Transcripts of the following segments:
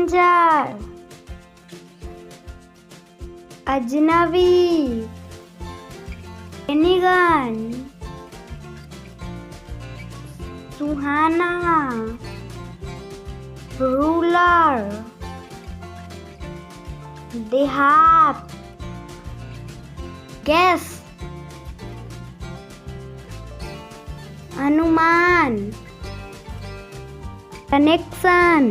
stranger, ajnabi, Enigan, सुहाना, ruler, देहात, gas, अनुमान, connection,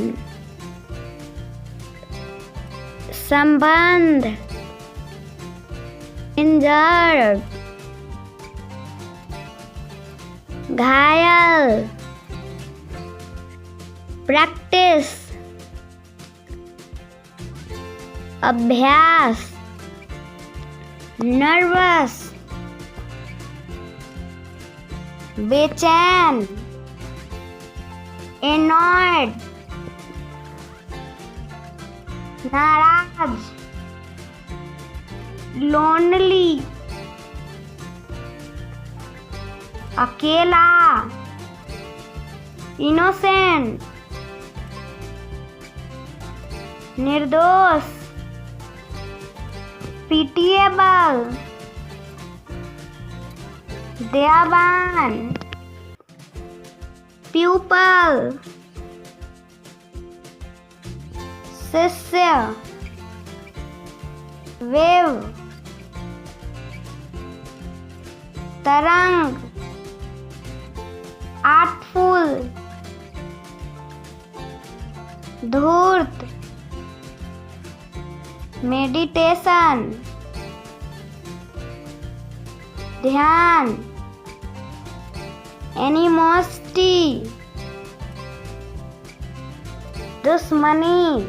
संबंध, इंजर्ड, घायल, प्रैक्टिस, अभ्यास, नर्वस, बेचैन, एनॉयड, नाराज, लोनली, अकेला, इनोसेंट, निर्दोष, पिटिएबल, दयावान, प्यूपल, शिष्य, वेव, तरंग, आर्टफुल, धूर्त, मेडिटेशन, ध्यान, एनिमोसिटी, दुश्मनी,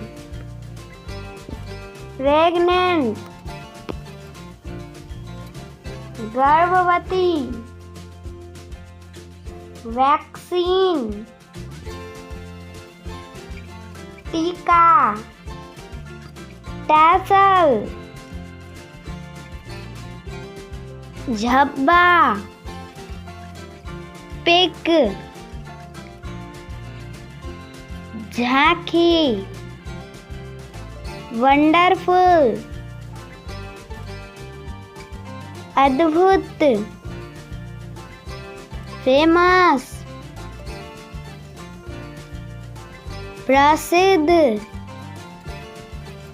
प्रेग्नेंट, गर्भवती, वैक्सीन, टीका, टैसल, झब्बा, पिक, झांकी, वंडरफुल, अद्भुत, फेमस, प्रसिद्ध,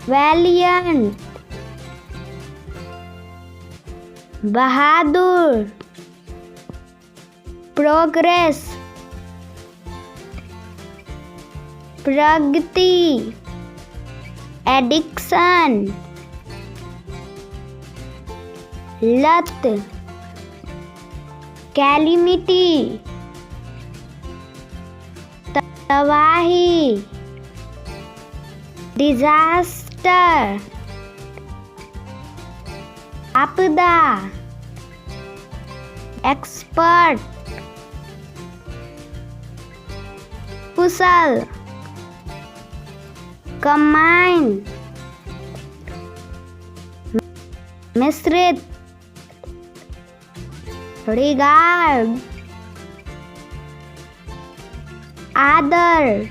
वैलियंट, बहादुर, प्रोग्रेस, प्रगति, एडिक्शन, लत, कैलिमिटी, तबाही, डिजास्टर, आपदा, एक्सपर्ट, कुशल, कंबाइन, मिश्रित, रिगार्ड, आदर,